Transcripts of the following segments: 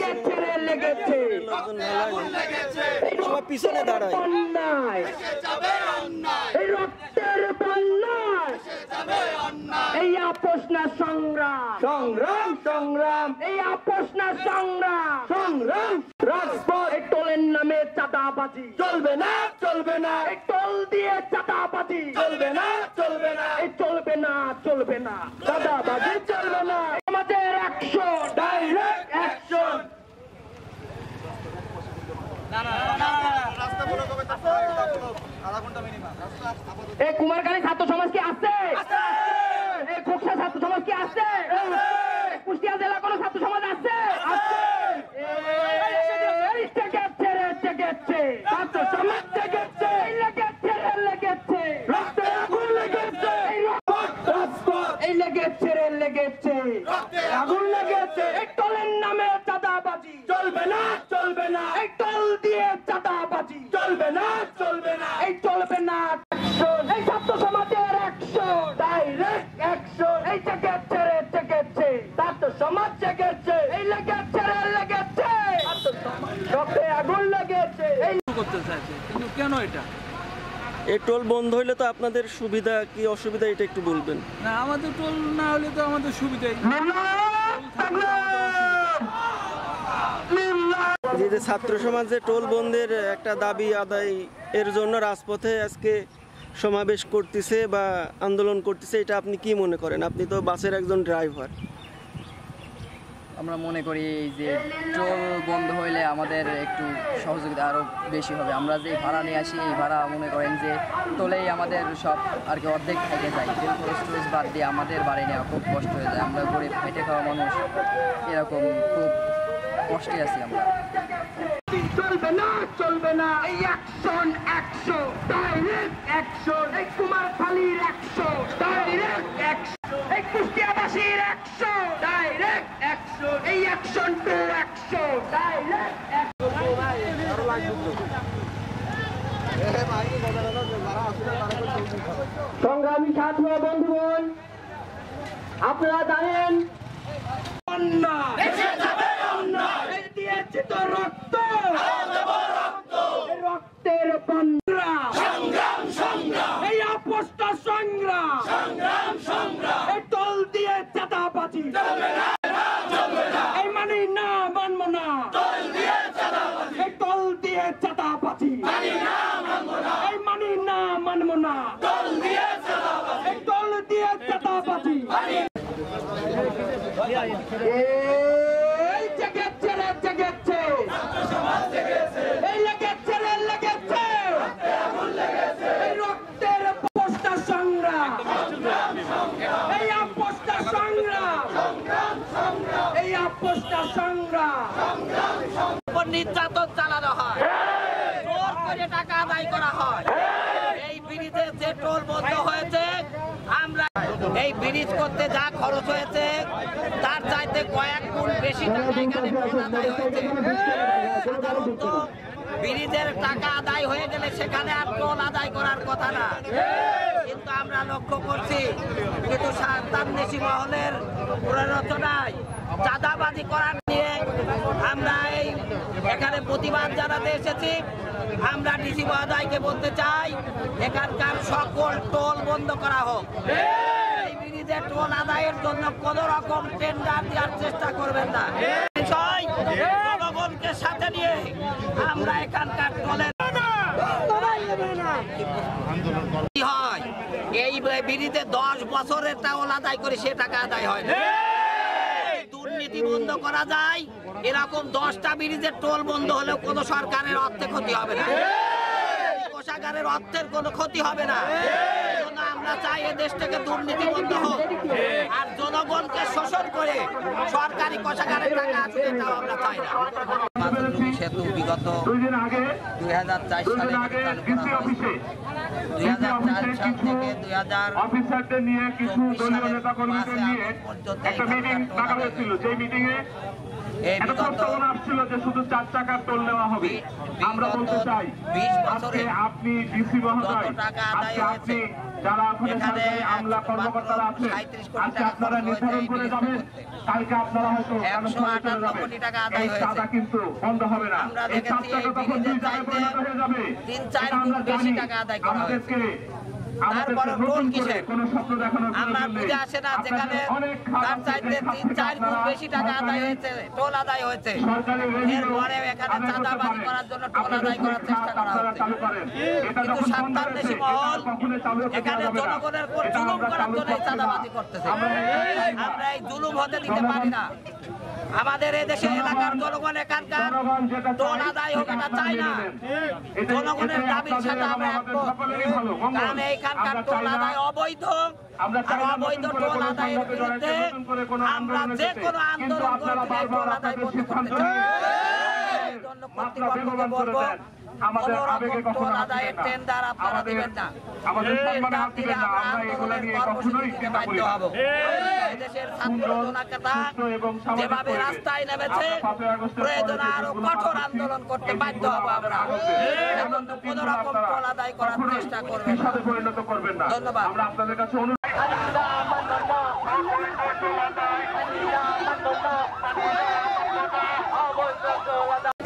লেগেছে রে লেগেছে, সবাই পিছনে দাঁড়ায়। অন্যায় এই রক্তের বন্যায়, এই আপোষ না সংগ্রাম, সংগ্রাম সংগ্রাম, এই আপোষ না সংগ্রাম, সংগ্রাম। রাজপথ এই টোলের নামে চাঁদাবাজি চলবে না, চলবে না। এই টোল দিয়ে চাঁদাবাজি চলবে না, চলবে না। এই চলবে না, চলবে না। চাঁদাবাজি চলবে না। আমাদের অ্যাকশন, ডাইরেক্ট অ্যাকশন। এই কুমারখালী ছাত্র সমাজ কি আছে? এই খোকসা ছাত্র সমাজ কি আছে? কুষ্টিয়া জেলা কোন ছাত্র সমাজ আছে? ছাত্র সমাজ জেগেছে, লেগেছে রে লেগেছে, রক্তে আগুন লেগেছে, এই লেগেছে রে লেগেছে, আগুন লেগেছে। এই টোলের নামে চাঁদাবাজি চলবে না, চলবে না। এই টোল দিয়ে চাঁদাবাজি চলবে না, চলবে না। এই চলবে না। এই ছাত্র সমাজের অ্যাকশন, ডাইরেক্ট অ্যাকশন। এই জেগেছে রে জেগেছে, ছাত্র সমাজ জেগেছে, এই লেগেছে রে লেগেছে, রক্তে আগুন লেগেছে। এই করতে চাইছে, কিন্তু কেন এটা? এই টোল বন্ধ হইলে তো আপনাদের সুবিধা কি অসুবিধা এটা একটু বলবেন। না, আমাদের টোল না হলে তো আমাদের সুবিধাই। যে ছাত্র সমাজে টোল বন্ধের একটা দাবি আদায় এর জন্য রাজপথে আজকে সমাবেশ করতেছে বা আন্দোলন করতেছে, এটা আপনি কি মনে করেন? আপনি তো বাসের একজন ড্রাইভার। আমরা মনে করি যে টোল বন্ধ হইলে আমাদের একটু সহযোগিতা আরও বেশি হবে। আমরা যে ভাড়া নিয়ে আসি এই ভাড়া মনে করেন যে টোলেই আমাদের সব আর কি অর্ধেক থেকে যায়। তেল খরচ বাদ দিয়ে আমাদের বাড়ি নেওয়া খুব কষ্ট হয়ে যায়। আমরা গরিব খেটে খাওয়া মানুষ, এরকম খুব কষ্টে আছি আমরা। চলবে না, চলবে না। এই অ্যাকশন, অ্যাকশন, ডাইরেক্ট অ্যাকশন। এই কুমারখালীর অ্যাকশন, ডাইরেক্ট অ্যাকশন। এই কুষ্টিয়াবাসীর অ্যাকশন, ডাইরেক্ট অ্যাকশন। এই action to action, direct action. সংগ্রামী ছাত্র বন্ধুগণ, আপনারা জানেন দিয়েছি তো রক্ত, রক্তের সংগ্রাম, এই আপোষটা সংগ্রাম, এই টোল দিয়ে চাঁদাবাজি এই মানি না, মানবো না। এই টোল দিয়ে চাঁদাবাজি এই মানি না, মানবো না। এই টোল দিয়ে চাঁদাবাজি এই জেগেছে রে জেগেছে, এই লেগেছে রে লেগেছে, এই রক্তের আপোষটা সংগ্রাম, এই আপোষটা সংগ্রাম, এই আপোষটা সংগ্রাম। নির্যাতন চালানো হয়, জোর করে টাকা আদায় করা হয়। এই ব্রিজে যে টোল বন্ধ হয়েছে, আমরা এই ব্রিজ করতে যা খরচ হয়েছে তার চাইতে কয়েক গুণ বেশি টাকা এখানে টোল আদায় হয়েছে। সাধারণত ব্রিজের টাকা আদায় হয়ে গেলে সেখানে আর টোল আদায় করার কথা না, কিন্তু আমরা লক্ষ্য করছি কিন্তু সান্তান্বেষী মহলের প্ররোচনায় চাঁদাবাজি করার নিয়ে আমরা এই এখানে প্রতিবাদ জানাতে এসেছি। আমরা ডিসি মহোদয়কে বলতে চাই, এখানকার সকল টোল বন্ধ করা হোক। এই ব্রিজের টোল আদায়ের জন্য কোন রকম টেন্ডার দেওয়ার চেষ্টা করবেন না। জনগণকে সাথে নিয়ে আমরা এখানকার টোলের কি হয়, এই ব্রিজে 10 বছরের টোল আদায় করে সে টাকা আদায় হয় না। দুর্নীতি বন্ধ করা যায়, এরকম 10টা ব্রিজের টোল বন্ধ হলেও কোনো সরকারের অর্থে ক্ষতি হবে না, কোষাগারের অর্থের কোনো ক্ষতি হবে না। আমরা চাই এ দেশ থেকে দুর্নীতি বন্ধ হোক, আর জনগণকে শোষণ করে সরকারি কোষাগারের টাকা আসবে তাও আমরা চাই না। সেতু বিগত 2004 সালে 2004 সাল থেকে অফিসারদের নিয়ে কিছু দলীয় নেতা কর্মীদের নিয়ে একটা মিটিং ডাকা হয়েছিল। যে মিটিং এ এই একটা বিগত প্রস্তাবনা আসছিল যে শুধু 4 টাকার টোল নেওয়া হবে। আমরা বলতে চাই 20 বছরে আজকে আপনি ডিসি মহোদয়, যত টাকা আদায় আজকে আপনি হয়েছে, যারা ওখানে এখানে সরকারি আমলা কর্মকর্তারা আছেন, 37 কোটি আজকে টাকা আপনারা খরচ হয়েছে নির্ধারণ এই করে বিনিয়োগ যাবেন, করতে। কালকে আপনারা হয়তো 158 কোটি টাকা আদায় এই হয়েছে। চাঁদা কিন্তু বন্ধ হবে না। আমরা এই দেখেছি 4 টাকা এই তখন 2 ব্রিজের টাকায় পরিণত হয়ে যাবে। 3-4 এটা গুণ আমরা বেশি জানি। টাকা আদায় করা হয়েছে। আমাদেরকে তারপরে টোল নতুন করে কিসের? কোনো স্বপ্ন দেখানোর আমরা প্রয়োজন নেই। বুঝে আসে না যেখানে আপনাদের অনেক খাত তার আছে, চাইতে যে খাত থেকে 3-4 গুণ আপনারা বেশি টাকা আদায় সরকারি হয়েছে, টোল আদায় হয়েছে। সরকারি রেভিনিউ এরপরেও এখানে আদায় করতে চাঁদাবাজি পারেন। করার জন্য টোল আপনাদের আদায় করার সেই চেষ্টা খাত করা আপনারা হচ্ছে। চালু করেন। এটা কিন্তু যখন বন্ধ সন্ত্রাসী হয়েছে, মহল এটা কখনোই চালু হতে এখানে দেওয়া যাবে না। জনগণের উপর এটা জুলুম আমরা করার চালু জন্য এই করছি না। চাঁদাবাজি করতেছে। আমরা এটা চাই না। আমরা এই জুলুম হতে দিতে পারি না। আমাদের এই দেশের এলাকার জনগণ এখানকার জনগণ যেটা টোল চায়, আদায় হোক সেটা এটা আপনারা চাই না। মেনে নেন। এটাই- জনগণের এটাই দাবির আপনাদের সাথে এবং আমরা আমাদের একমত। সকলেরই ভালো, মঙ্গল। কারণ এইখানকার আমরা টোল চাই না- আদায় অবৈধ। আমরা আর চাই না অবৈধ নতুন করে টোল কোনো আদায়ের সংঘাতে জড়াইতে, বিরুদ্ধে নতুন করে কোনো আমরা আন্দোলনে যে যেতে। কোনো কিন্তু আন্দোলন আপনারা করে বারবার টোল আদায় আপনাদের বন্ধ সিদ্ধান্ত করতে চাই। নিয়ে এই জন্য মাত্রা কর্তৃপক্ষকে বেগবান করে বলবো, দেন। আমাদের কোনো আবেগে রকম কখনো টোল হাত আদায়ের দিবেন না। টেন্ডার আপনারা আমাদের- দিবেন না। আমাদের সম্মানে হাত টেন্ডার দিলে দিবেন না। আমরা আমরা এগুলো আন্দোলনের নিয়ে কর্মসূচি কখনোই দিতে চিন্তা করি বাধ্য না। হব। এদেশের ছাত্র সুন্দর, জনতা সুস্থ এবং সামাজিক যেভাবে পরিবেশ। রাস্তায় নেমেছে, আমরা 5ই আগস্টের প্রয়োজনে পরে যে আরো যেগুলো কঠোর কর্মসূচি, আন্দোলন করতে এই বাধ্য যেগুলো হব আমরা। আমাদের এখন এমন তো কিন্তু কোনো রকম আপনারা টোল আদায় করার কখনোই চেষ্টা করবেন না। পেশাতে পরিণত করবেন না। ধন্যবাদ। আমরা আপনাদের কাছে অনুরোধ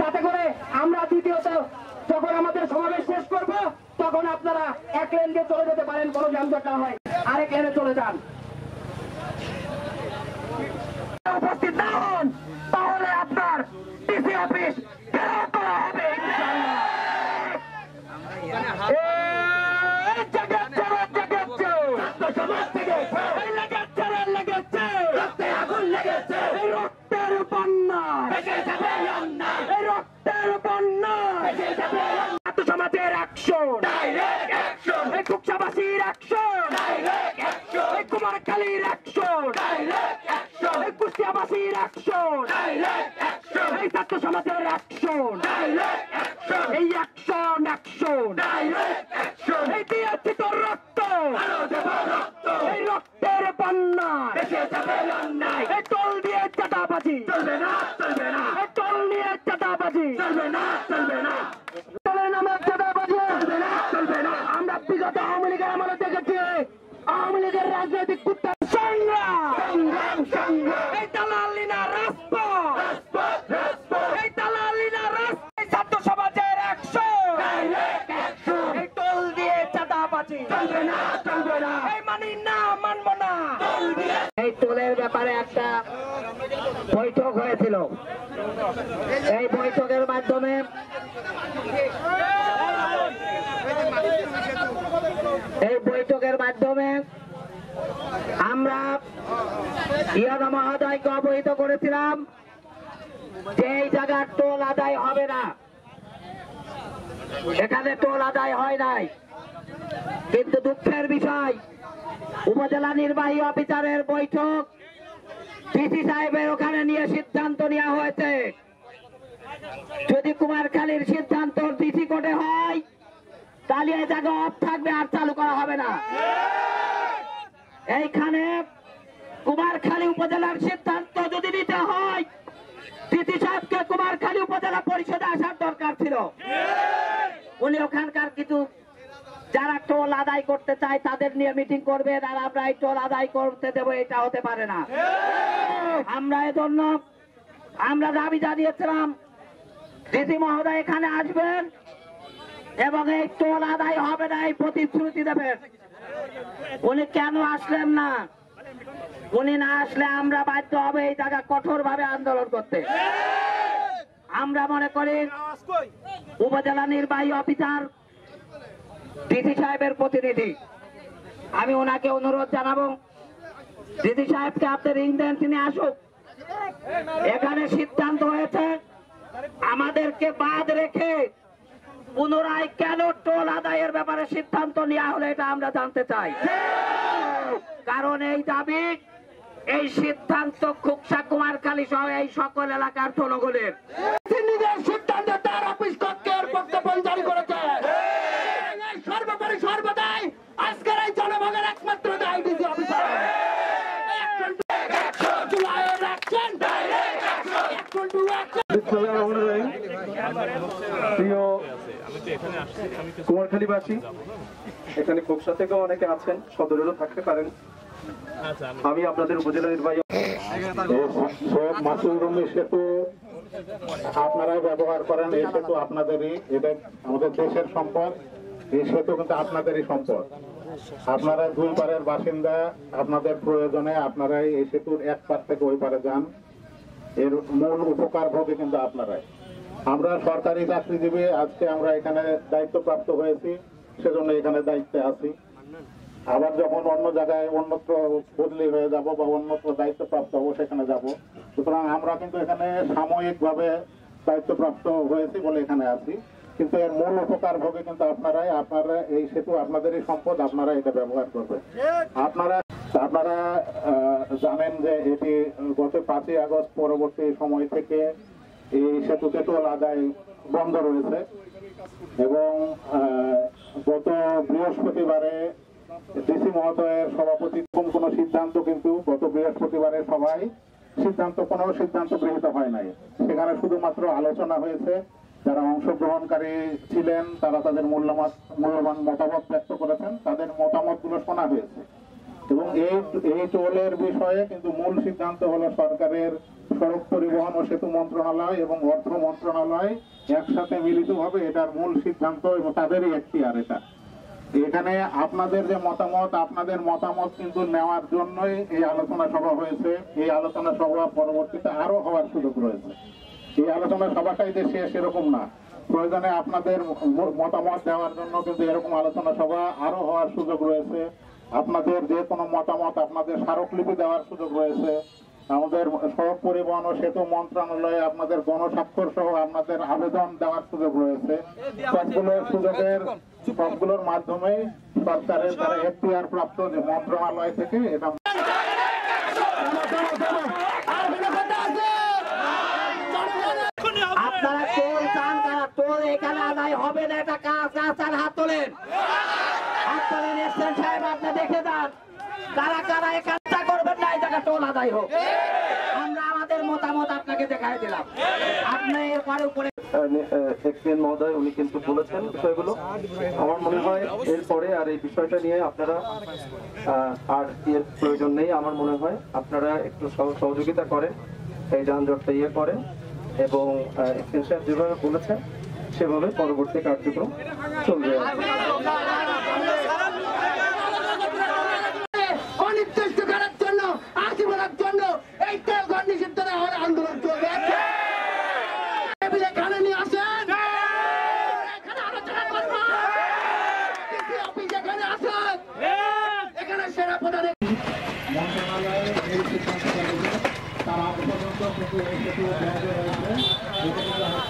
যাতে করে আমরা দ্বিতীয়ত যখন আমাদের সমাবেশ শেষ করব তখন আপনারা এক লেন দিয়ে চলে যেতে পারেন, কোনো যানজট না হয়, আরেক লেনে চলে যান। উপস্থিত না হন তাহলে আপনার ডিসি অফিস ঘেরাও করা হবে ইনশাআল্লাহ। এই জাগাচ্ছে, জাগাচ্ছে। সমাজ থেকে এই লাগাচ্ছে, লাগাচ্ছে। রক্তে আগুন লেগেছে। এই রক্তের বন্যা ভেসে যাবে অন্যায়। এই রক্তের বন্যা ভেসে যাবে অন্যায়। ছাত্র সমাজের অ্যাকশন, ডাইরেক্ট অ্যাকশন। এই কুকসাবাসীর অ্যাকশন, ডাইরেক্ট অ্যাকশন। এই কুমারখালীর অ্যাকশন, ডাইরেক্ট অ্যাকশন। এই কুষ্টিয়াবাসীর অ্যাকশন, ডাইরেক্ট অ্যাকশন। এই ছাত্র সমাজের অ্যাকশন, ডাইরেক্ট অ্যাকশন। এই অ্যাকশন, অ্যাকশন, ডাইরেক্ট অ্যাকশন। এই দিয়েছি তোর রক্ত, আলো দেব রক্ত। এই রক্তের বন্যা ভেসে যাবে অন্যায়। এই টোল দিয়ে চাঁদাবাজি চলবে না, চলবে না। এই টোল নিয়ে চাঁদাবাজি চলবে না, চলবে না। টোলের নামে চাঁদাবাজি চলবে না, চলবে না। আমরা বিগত আওয়ামী লীগের আমলে দেখেছি আওয়ামী লীগের রাজনৈতিক কুত্তার সংগ্রাম, সংগ্রাম, সংগ্রাম। এই দালালি না রাজপথ, রাজপথ, রাজপথ। এই দালালি না রাজপথ। এই ছাত্র সমাজের অ্যাকশন, ডাইরেক্ট অ্যাকশন। এই টোল দিয়ে চাঁদাবাজি চলবে না, চলবে না। এই মানি না, মানব না। এই টোলের ব্যাপারে একটা বৈঠক হয়েছিল। এই বৈঠকের মাধ্যমে আমরা ইয়ানা মহোদয়কে অবহিত করেছিলাম যে এই জায়গার টোল আদায় হবে না। এখানে টোল আদায় হয় নাই, কিন্তু দুঃখের বিষয় উপজেলা নির্বাহী অফিসারের বৈঠক ডিসি সাহেবের ওখানে নিয়ে সিদ্ধান্ত নেওয়া হয়েছে যদি কুমারখালীর সিদ্ধান্ত ডিসি কোর্টে হয় তাহলে এই জায়গা অফ থাকবে, আর চালু করা হবে না। এইখানে কুমারখালী উপজেলার সিদ্ধান্ত যদি নিতে হয় ডিসি সাহেবকে কুমারখালী উপজেলা পরিষদে আসার দরকার ছিল। উনি ওখানকার কিছু যারা টোল আদায় করতে চায় তাদের নিয়ে মিটিং করবেন, আর আমরা এই টোল আদায় করতে দেবো, এটা হতে পারে না। আমরা এজন্য আমরা দাবি জানিয়েছিলাম ডিসি মহোদয় এখানে আসবেন এবং এই টোল আদায় হবে না এই প্রতিশ্রুতি দেবেন। উনি কেন আসলেন না? উনি না আসলে আমরা বাধ্য হবে এই জায়গা কঠোর ভাবে আন্দোলন করতে। আমরা মনে করি উপজেলা নির্বাহী অফিসার ডিসি সাহেবের প্রতিনিধি, আমি ওনাকে অনুরোধ জানাবো ডিসি সাহেবকে আপনি রিং দেন, তিনি আসুক। এখানে সিদ্ধান্ত হয়েছে আমাদেরকে বাদ রেখে পুনরায় কেন টোল আদায়ের ব্যাপারে সিদ্ধান্ত নেওয়া হলো এটা আমরা জানতে চাই। কারণ এই দাবি, এই সিদ্ধান্ত খুকসা কুমারখালী সহ এই সকল এলাকার জনগণের নিজের সিদ্ধান্ত তার অফিস কক্ষের প্রজ্ঞাপন জারি করেছে। সর্বোপরি সর্বদাই আজকের এই জনগণের একমাত্র দায়ী ডিসি অফিসার। প্রিয় কুমারখালীবাসী, এখানে খোকসা থেকেও অনেকে আছেন, সদরেরও থাকতে পারেন। আমি আপনাদের উপজেলা নির্বাহী মাসুদ রুমি সেতু আপনারাই ব্যবহার করেন। এই সেতু আপনাদেরই, এটা আমাদের দেশের সম্পদ। এই সেতু কিন্তু আপনাদেরই সম্পদ। আপনারা দুই পারের বাসিন্দা, আপনাদের প্রয়োজনে আপনারাই এই সেতুর এক পার থেকে ওই পারে যান। এর মূল উপকার ভোগে কিন্তু আপনারাই। আমরা সরকারি চাকরিজীবী, আজকে আমরা এখানে দায়িত্বপ্রাপ্ত হয়েছি, সেজন্য এখানে দায়িত্বে আছি। আবার যখন অন্য জায়গায় অন্যত্র বদলি হয়ে যাব বা অন্যত্র দায়িত্বপ্রাপ্ত হবো, সেখানে যাব। সুতরাং আমরা কিন্তু এখানে সাময়িকভাবে দায়িত্বপ্রাপ্ত হয়েছি বলে এখানে আছি, কিন্তু এর মূল উপকার ভোগে কিন্তু আপনারাই। আপনারা এই সেতু আপনাদেরই সম্পদ, আপনারা এটা ব্যবহার করবেন। আপনারা জানেন যে এটি গত 5ই আগস্ট পরবর্তী সময় থেকে এই সেতুতে টোল আদায় বন্ধ রয়েছে এবং গত বৃহস্পতিবারে ডিসি মহোদয়ের সভাপতি কোনো সিদ্ধান্ত কিন্তু গত বৃহস্পতিবারের সভায় কোনো সিদ্ধান্ত গৃহীত হয় নাই। সেখানে শুধুমাত্র আলোচনা হয়েছে। যারা অংশগ্রহণকারী ছিলেন তারা তাদের মূল্যবান মতামত ব্যক্ত করেছেন, তাদের মতামতগুলো শোনা হয়েছে এবং এই টোলের বিষয়ে কিন্তু মূল সিদ্ধান্ত হলো সরকারের সড়ক পরিবহন ও সেতু মন্ত্রণালয় এবং অর্থ মন্ত্রণালয় একসাথে মিলিতভাবে এটার মূল সিদ্ধান্ত এবং তাদেরই এখতিয়ার এটা। এখানে আপনাদের যে মতামত, আপনাদের মতামত কিন্তু নেওয়ার জন্যই এই আলোচনা সভা হয়েছে। এই আলোচনা সভা পরবর্তীতে আরো হওয়ার সুযোগ রয়েছে। এই আলোচনা সভাটাই যে শেষ এরকম না, প্রয়োজনে আপনাদের মতামত দেওয়ার জন্য কিন্তু এরকম আলোচনা সভা আরো হওয়ার সুযোগ রয়েছে। আপনাদের যে কোনো মতামত আপনাদের স্মারকলিপি দেওয়ার সুযোগ রয়েছে। আমাদের সড়ক পরিবহন ও সেতু মন্ত্রণালয়ে আপনাদের গণস্বাক্ষর সহ আপনাদের আবেদন দেওয়ার সুযোগ রয়েছে। সবগুলোর মাধ্যমে সরকারের তারা এখতিয়ার প্রাপ্ত যে মন্ত্রণালয় থেকে এটা আপনারা টোল চান, কারা টোল এখানে আদায় হবে না, এটা কাজ না চান হাত তোলেন। হাত তোলেন, এসছেন সাহেব, আপনি দেখে যান কারা কারা এখানে করবেন না এই জায়গা টোল আদায় হোক। আমরা আমাদের মতামত আপনাকে দেখাই দিলাম, আপনি এরপরে উপরে এক্সপিএন মহোদয় উনি কিন্তু বলেছেন বিষয়গুলো। আমার মনে হয় এরপরে আর এই বিষয়টা নিয়ে আপনারা আর এর প্রয়োজন নেই। আমার মনে হয় আপনারা একটু সহযোগিতা করেন, এই যানজটটা করেন এবং এক্সপিএন সাহেব যেভাবে বলেছেন সেভাবে পরবর্তী কার্যক্রম চলবে। অনির্দিষ্টকালের জন্য আজীবনের জন্য এই তেল ঘর নিষিদ্ধ হওয়ার আন্দোলন চলবে। এখানে নিয়ে আসেন, এখানে আলোচনা করবো, অফিস এখানে আসেন, এখানে সেরা প্রধান মন্ত্রণালয়ের এই সিদ্ধান্ত তারা পর্যন্ত কিন্তু এই সেতু রয়েছে পরিবহন